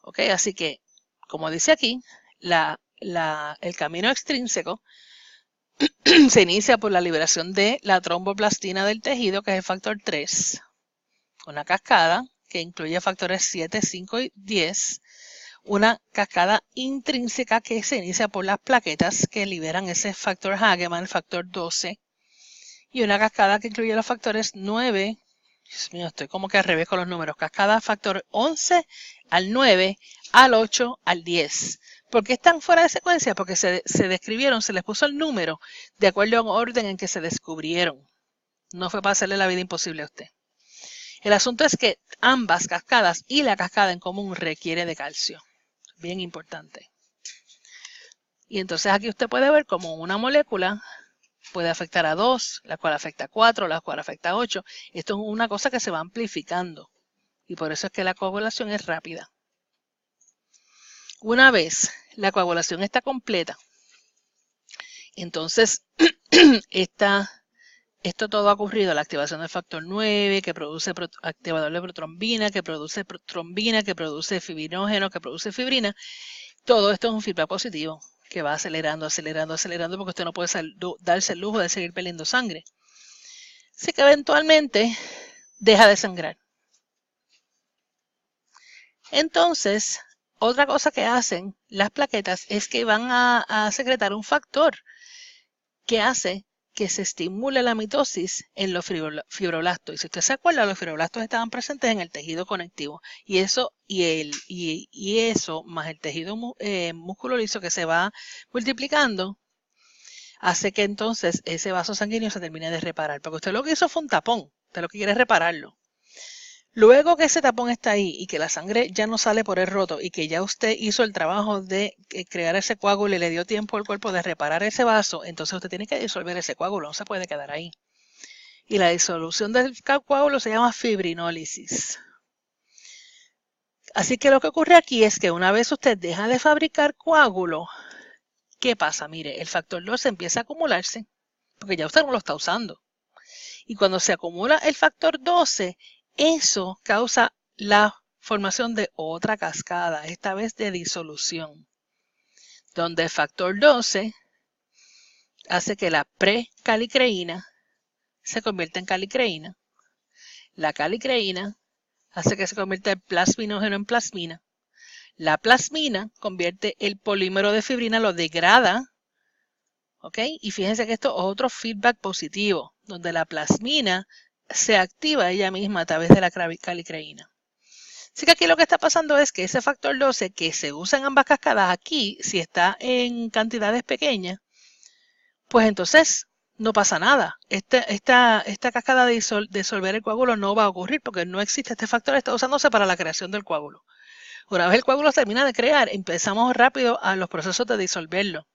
¿Ok? Así que, como dice aquí, el camino extrínseco se inicia por la liberación de la tromboplastina del tejido, que es el factor 3. Una cascada que incluye factores 7, 5 y 10. Una cascada intrínseca que se inicia por las plaquetas que liberan ese factor Hageman, el factor 12. Y una cascada que incluye los factores 9. Dios mío, estoy como que al revés con los números. Cascada factor 11 al 9, al 8, al 10. ¿Por qué están fuera de secuencia? Porque se describieron, se les puso el número de acuerdo a un orden en que se descubrieron. No fue para hacerle la vida imposible a usted. El asunto es que ambas cascadas y la cascada en común requiere de calcio. Bien importante. Y entonces aquí usted puede ver cómo una molécula puede afectar a 2, la cual afecta a 4, la cual afecta a 8. Esto es una cosa que se va amplificando. Y por eso es que la coagulación es rápida. Una vez la coagulación está completa, entonces esto todo ha ocurrido, la activación del factor 9, que produce activador de protrombina, que produce trombina, que produce fibrinógeno, que produce fibrina. Todo esto es un feedback positivo que va acelerando, acelerando, acelerando, porque usted no puede darse el lujo de seguir perdiendo sangre. Así que eventualmente deja de sangrar. Entonces, otra cosa que hacen las plaquetas es que van a secretar un factor que hace que se estimule la mitosis en los fibroblastos. Y si usted se acuerda, los fibroblastos estaban presentes en el tejido conectivo. Y eso, eso más el tejido músculo liso que se va multiplicando, hace que entonces ese vaso sanguíneo se termine de reparar. Porque usted lo que hizo fue un tapón. Usted lo que quiere es repararlo. Luego que ese tapón está ahí y que la sangre ya no sale por el roto y que ya usted hizo el trabajo de crear ese coágulo y le dio tiempo al cuerpo de reparar ese vaso, entonces usted tiene que disolver ese coágulo, no se puede quedar ahí. Y la disolución del coágulo se llama fibrinólisis. Así que lo que ocurre aquí es que una vez usted deja de fabricar coágulo, ¿qué pasa? Mire, el factor 2 empieza a acumularse porque ya usted no lo está usando. Y cuando se acumula el factor 12, eso causa la formación de otra cascada, esta vez de disolución, donde el factor 12 hace que la precalicreína se convierta en calicreína. La calicreína hace que se convierta el plasminógeno en plasmina. La plasmina convierte el polímero de fibrina, lo degrada. ¿Ok? Y fíjense que esto es otro feedback positivo, donde la plasmina se activa ella misma a través de la calicreína. Así que aquí lo que está pasando es que ese factor 12 que se usa en ambas cascadas aquí, si está en cantidades pequeñas, pues entonces no pasa nada. Esta cascada de disolver el coágulo no va a ocurrir porque no existe este factor, está usándose para la creación del coágulo. Una vez el coágulo se termina de crear, empezamos rápido a los procesos de disolverlo.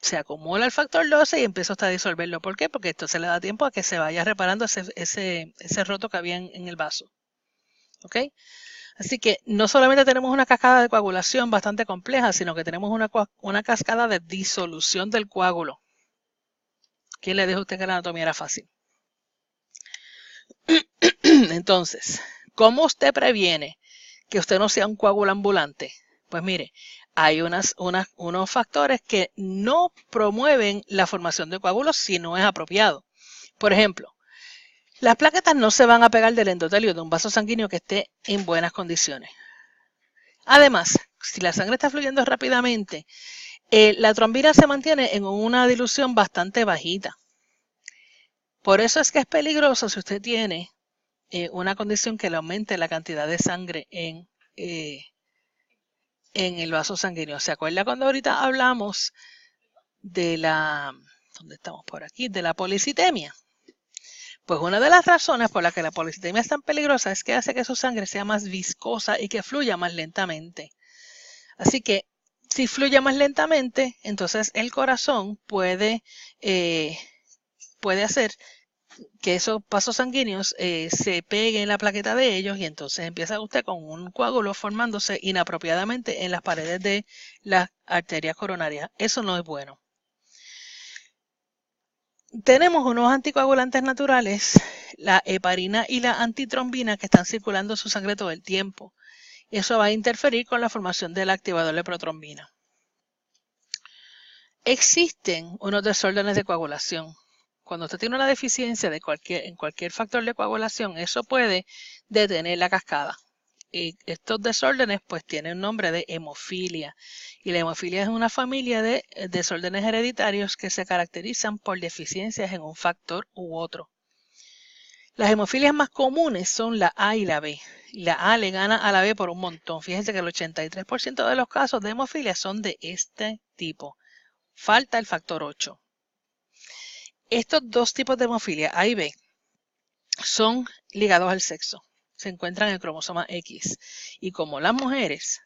Se acumula el factor 12 y empieza a disolverlo. ¿Por qué? Porque esto se le da tiempo a que se vaya reparando ese roto que había en el vaso. ¿Ok? Así que no solamente tenemos una cascada de coagulación bastante compleja, sino que tenemos una cascada de disolución del coágulo. ¿Quién le dijo a usted que la anatomía era fácil? Entonces, ¿cómo usted previene que usted no sea un coágulo ambulante? Pues mire, hay unos factores que no promueven la formación de coágulos si no es apropiado. Por ejemplo, las plaquetas no se van a pegar del endotelio de un vaso sanguíneo que esté en buenas condiciones. Además, si la sangre está fluyendo rápidamente, la trombina se mantiene en una dilución bastante bajita. Por eso es que es peligroso si usted tiene una condición que le aumente la cantidad de sangre en el vaso sanguíneo. ¿Se acuerda cuando ahorita hablamos de ¿dónde estamos por aquí? De la policitemia. Pues una de las razones por las que la policitemia es tan peligrosa es que hace que su sangre sea más viscosa y que fluya más lentamente. Así que si fluye más lentamente, entonces el corazón puede hacer que esos vasos sanguíneos se peguen en la plaqueta de ellos y entonces empieza usted con un coágulo formándose inapropiadamente en las paredes de las arterias coronarias. Eso no es bueno. Tenemos unos anticoagulantes naturales, la heparina y la antitrombina, que están circulando en su sangre todo el tiempo. Eso va a interferir con la formación del activador de protrombina. Existen unos desórdenes de coagulación. Cuando usted tiene una deficiencia en cualquier factor de coagulación, eso puede detener la cascada. Y estos desórdenes pues tienen un nombre de hemofilia. Y la hemofilia es una familia de desórdenes hereditarios que se caracterizan por deficiencias en un factor u otro. Las hemofilias más comunes son la A y la B. La A le gana a la B por un montón. Fíjense que el 83% de los casos de hemofilia son de este tipo. Falta el factor 8. Estos dos tipos de hemofilia, A y B, son ligados al sexo. Se encuentran en el cromosoma X. Y como las mujeres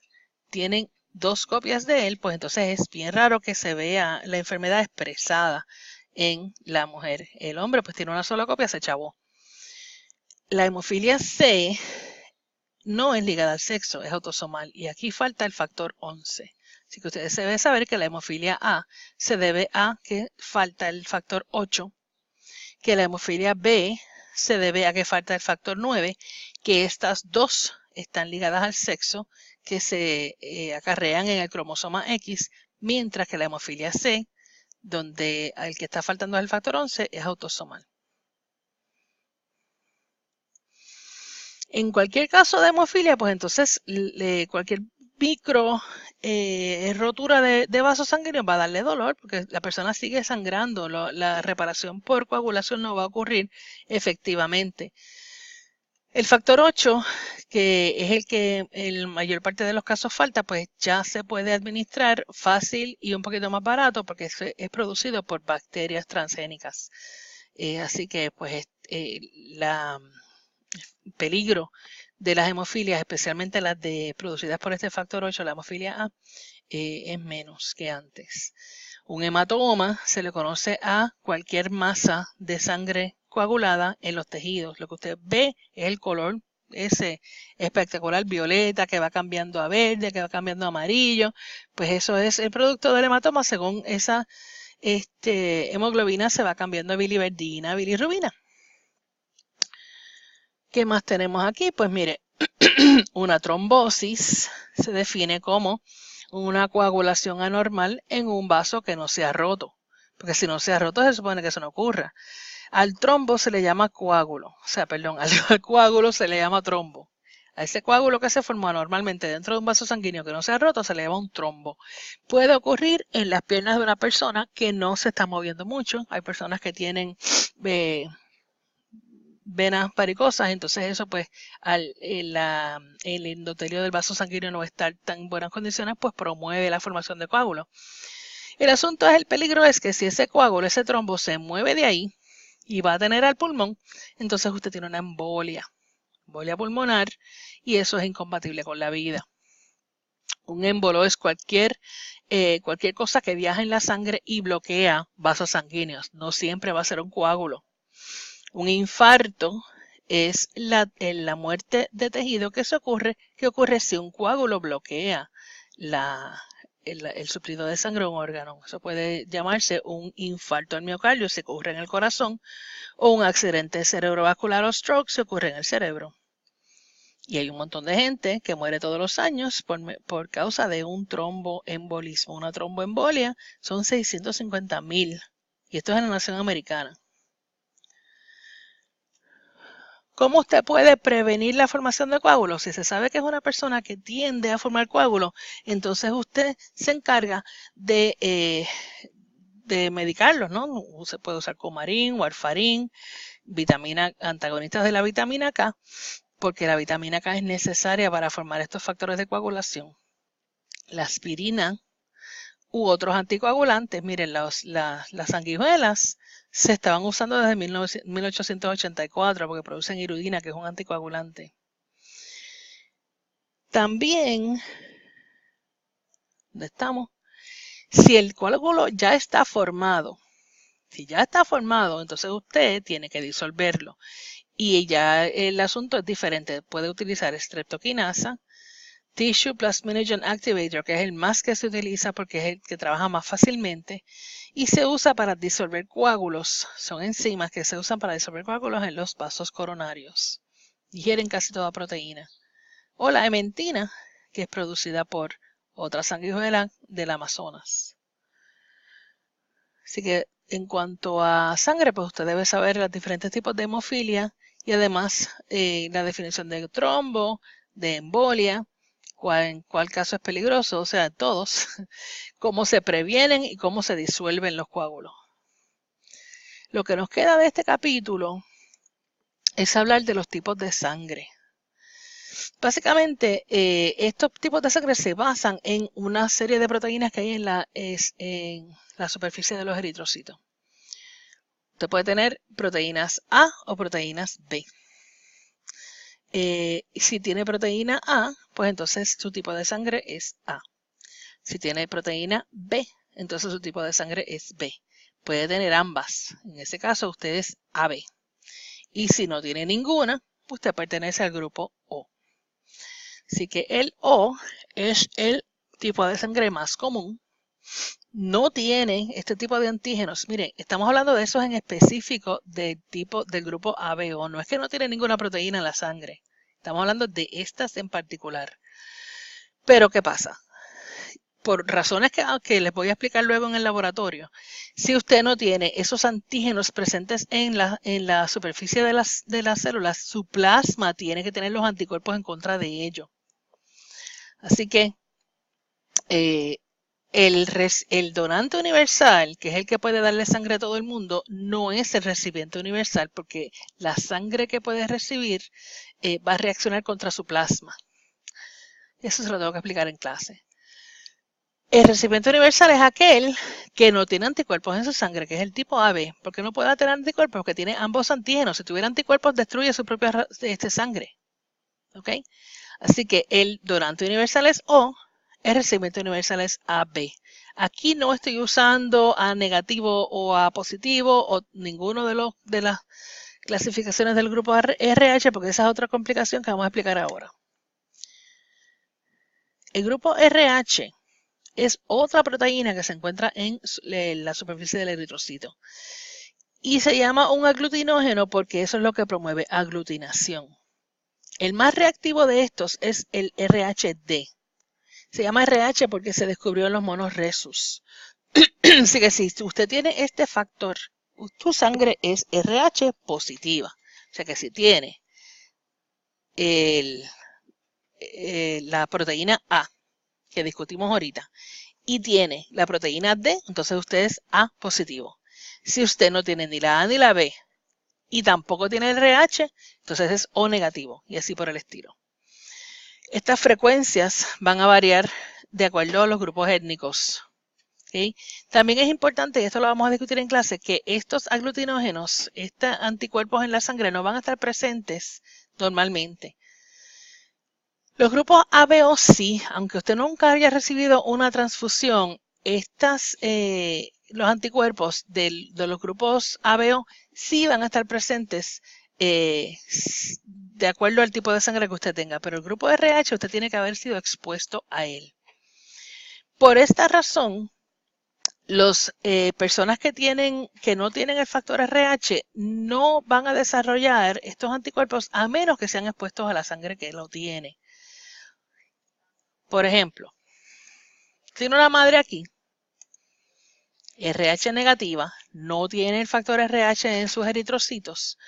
tienen 2 copias de él, pues entonces es bien raro que se vea la enfermedad expresada en la mujer. El hombre pues tiene una sola copia, se chavó. La hemofilia C no es ligada al sexo, es autosomal. Y aquí falta el factor 11. Así que ustedes deben saber que la hemofilia A se debe a que falta el factor 8, que la hemofilia B se debe a que falta el factor 9, que estas dos están ligadas al sexo, que se acarrean en el cromosoma X, mientras que la hemofilia C, donde el que está faltando es el factor 11, es autosomal. En cualquier caso de hemofilia, pues entonces cualquier micro rotura de vaso sanguíneo va a darle dolor porque la persona sigue sangrando. La reparación por coagulación no va a ocurrir efectivamente. El factor 8, que es el que en mayor parte de los casos falta, pues ya se puede administrar fácil y un poquito más barato porque es producido por bacterias transgénicas. Así que pues la peligro de las hemofilias, especialmente las producidas por este factor 8, la hemofilia A, es menos que antes. Un hematoma se le conoce a cualquier masa de sangre coagulada en los tejidos. Lo que usted ve es el color ese espectacular violeta que va cambiando a verde, que va cambiando a amarillo. Pues eso es el producto del hematoma. Según esa hemoglobina se va cambiando a biliverdina, bilirrubina. ¿Qué más tenemos aquí? Pues mire, una trombosis se define como una coagulación anormal en un vaso que no se ha roto. Porque si no se ha roto, se supone que eso no ocurra. Al trombo se le llama coágulo. O sea, perdón, al coágulo se le llama trombo. A ese coágulo que se formó anormalmente dentro de un vaso sanguíneo que no se ha roto se le llama un trombo. Puede ocurrir en las piernas de una persona que no se está moviendo mucho. Hay personas que tienen venas varicosas, entonces eso pues el endotelio del vaso sanguíneo no estar tan en buenas condiciones, pues promueve la formación de coágulos. El asunto es, el peligro es que si ese coágulo, ese trombo se mueve de ahí y va a tener al pulmón, entonces usted tiene una embolia pulmonar y eso es incompatible con la vida. Un émbolo es cualquier cosa que viaja en la sangre y bloquea vasos sanguíneos, no siempre va a ser un coágulo. Un infarto es la muerte de tejido que ocurre si un coágulo bloquea el suplido de sangre a un órgano. Eso puede llamarse un infarto al miocardio si ocurre en el corazón o un accidente cerebrovascular o stroke si ocurre en el cerebro. Y hay un montón de gente que muere todos los años por causa de un tromboembolismo. Una tromboembolia son 650,000. Y esto es en la nación americana. ¿Cómo usted puede prevenir la formación de coágulos? Si se sabe que es una persona que tiende a formar coágulos, entonces usted se encarga de medicarlos, ¿no? Se puede usar Coumarin, warfarin, antagonistas de la vitamina K, porque la vitamina K es necesaria para formar estos factores de coagulación. La aspirina u otros anticoagulantes, miren, las sanguijuelas se estaban usando desde 1884 porque producen hirudina, que es un anticoagulante. También, ¿dónde estamos? Si el coágulo ya está formado, entonces usted tiene que disolverlo. Y ya el asunto es diferente. Puede utilizar streptokinasa, Tissue Plasminogen Activator, que es el más que se utiliza porque es el que trabaja más fácilmente y se usa para disolver coágulos. Son enzimas que se usan para disolver coágulos en los vasos coronarios. Digieren casi toda proteína. O la ementina, que es producida por otra sanguijuela del Amazonas. Así que en cuanto a sangre, pues usted debe saber los diferentes tipos de hemofilia y además la definición de trombo, de embolia, en cuál caso es peligroso, o sea, todos, cómo se previenen y cómo se disuelven los coágulos. Lo que nos queda de este capítulo es hablar de los tipos de sangre. Básicamente, estos tipos de sangre se basan en una serie de proteínas que hay en la superficie de los eritrocitos. Usted puede tener proteínas A o proteínas B. Si tiene proteína A, pues entonces su tipo de sangre es A. Si tiene proteína B, entonces su tipo de sangre es B. Puede tener ambas. En ese caso, usted es AB. Y si no tiene ninguna, usted pertenece al grupo O. Así que el O es el tipo de sangre más común. No tiene este tipo de antígenos. Miren, estamos hablando de esos en específico del grupo ABO. No es que no tiene ninguna proteína en la sangre. Estamos hablando de estas en particular. Pero, ¿qué pasa? Por razones que les voy a explicar luego en el laboratorio, si usted no tiene esos antígenos presentes en la superficie de las células, su plasma tiene que tener los anticuerpos en contra de ello. Así que el donante universal, que es el que puede darle sangre a todo el mundo, no es el recipiente universal, porque la sangre que puede recibir va a reaccionar contra su plasma. Eso se lo tengo que explicar en clase. El recipiente universal es aquel que no tiene anticuerpos en su sangre, que es el tipo AB. ¿Por qué no puede tener anticuerpos? Porque tiene ambos antígenos. Si tuviera anticuerpos, destruye su propia sangre. ¿Ok? Así que el donante universal es O, el recipiente universal es AB. Aquí no estoy usando A negativo o A positivo o ninguno de las clasificaciones del grupo RH, porque esa es otra complicación que vamos a explicar ahora. El grupo RH es otra proteína que se encuentra en la superficie del eritrocito. Y se llama un aglutinógeno porque eso es lo que promueve aglutinación. El más reactivo de estos es el RHD. Se llama RH porque se descubrió en los monos rhesus. Así que si usted tiene este factor, tu sangre es RH positiva. O sea que si tiene la proteína A, que discutimos ahorita, y tiene la proteína D, entonces usted es A positivo. Si usted no tiene ni la A ni la B y tampoco tiene el RH, entonces es O negativo y así por el estilo. Estas frecuencias van a variar de acuerdo a los grupos étnicos. ¿Okay? También es importante, y esto lo vamos a discutir en clase, que estos aglutinógenos, estos anticuerpos en la sangre no van a estar presentes normalmente. Los grupos ABO sí, aunque usted nunca haya recibido una transfusión, los anticuerpos de los grupos ABO sí van a estar presentes de acuerdo al tipo de sangre que usted tenga, pero el grupo RH usted tiene que haber sido expuesto a él. Por esta razón, Las personas que no tienen el factor RH no van a desarrollar estos anticuerpos a menos que sean expuestos a la sangre que lo tiene. Por ejemplo, tiene una madre aquí, RH negativa, no tiene el factor RH en sus eritrocitos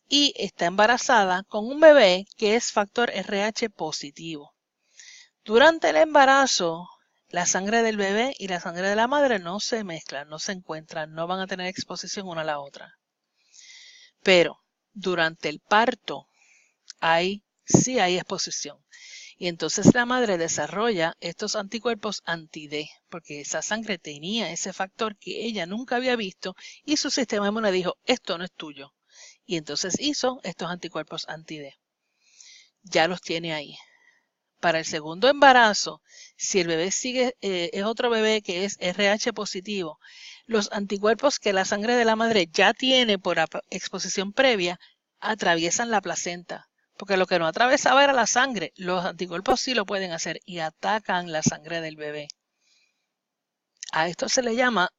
y está embarazada con un bebé que es factor RH positivo. Durante el embarazo, la sangre del bebé y la sangre de la madre no se mezclan, no se encuentran, no van a tener exposición una a la otra. Pero durante el parto sí hay exposición. Y entonces la madre desarrolla estos anticuerpos anti-D, porque esa sangre tenía ese factor que ella nunca había visto y su sistema inmune dijo, esto no es tuyo. Y entonces hizo estos anticuerpos anti-D. Ya los tiene ahí. Para el segundo embarazo, si el bebé es otro bebé que es RH positivo, los anticuerpos que la sangre de la madre ya tiene por exposición previa atraviesan la placenta. Porque lo que no atravesaba era la sangre. Los anticuerpos sí lo pueden hacer y atacan la sangre del bebé. A esto se le llama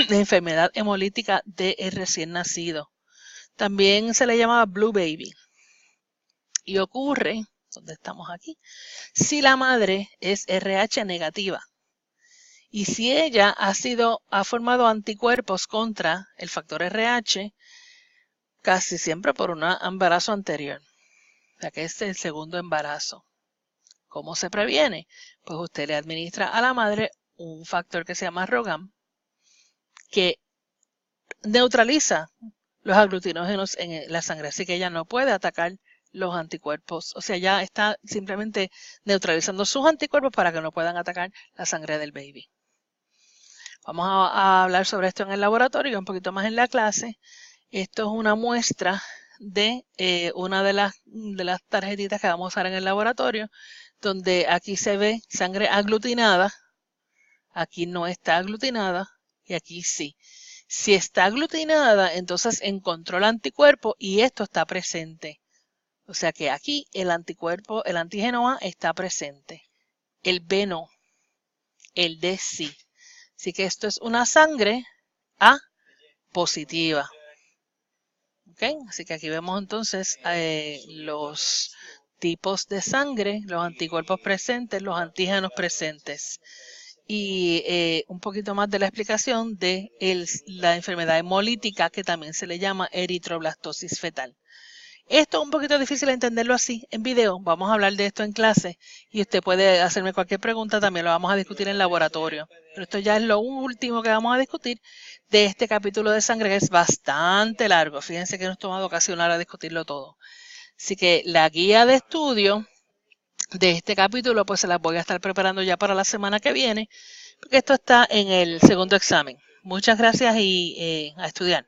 enfermedad hemolítica del recién nacido. También se le llama Blue Baby. Y ocurre, donde estamos aquí, si la madre es RH negativa. Y si ella ha formado anticuerpos contra el factor RH, casi siempre por un embarazo anterior. O sea que este es el segundo embarazo. ¿Cómo se previene? Pues usted le administra a la madre un factor que se llama ROGAM, que neutraliza los aglutinógenos en la sangre, así que ella no puede atacar los anticuerpos. O sea, ya está simplemente neutralizando sus anticuerpos para que no puedan atacar la sangre del baby. Vamos a hablar sobre esto en el laboratorio, un poquito más en la clase. Esto es una muestra de una de las tarjetitas que vamos a usar en el laboratorio, donde aquí se ve sangre aglutinada, aquí no está aglutinada y aquí sí. Si está aglutinada, entonces encontró el anticuerpo y esto está presente. O sea que aquí el anticuerpo, el antígeno A está presente. El B no. El D sí. Así que esto es una sangre A positiva. ¿Okay? Así que aquí vemos entonces los tipos de sangre, los anticuerpos presentes, los antígenos presentes. Y un poquito más de la explicación de la enfermedad hemolítica, que también se le llama eritroblastosis fetal. Esto es un poquito difícil de entenderlo así en video. Vamos a hablar de esto en clase y usted puede hacerme cualquier pregunta. También lo vamos a discutir en laboratorio. Pero esto ya es lo último que vamos a discutir de este capítulo de sangre, que es bastante largo. Fíjense que nos ha tomado casi una hora a discutirlo todo. Así que la guía de estudio de este capítulo pues se las voy a estar preparando ya para la semana que viene, porque esto está en el segundo examen. Muchas gracias y a estudiar.